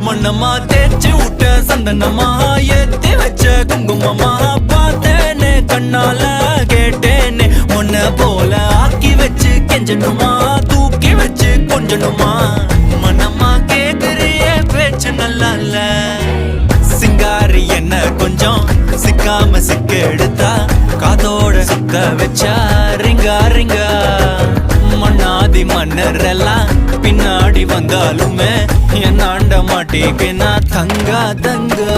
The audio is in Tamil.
மண்ணம்மா தேய்ச்சி விட்ட சந்தனமா ஏத்தி வச்ச குங்குமமா பார்த்தேனே கண்ணால கேட்டேனே உன்ன போல ஆக்கி வச்சு கெஞ்சணுமா தூக்கி வச்சு கொஞ்சணுமா மனமா கேக்குறிய பேச்சு நல்லா இல்ல சிங்காரி என்ன கொஞ்சம் சிக்காம சிக்க எடுத்தா காதோட சுத்த வச்சா ரிங்கா ரிங்கா மண்ணாதி மன்னர் எல்லாம் பின்னாடி வந்தாலுமே என் ஆண்ட மாட்டேக்கு நான் தங்கா தங்கா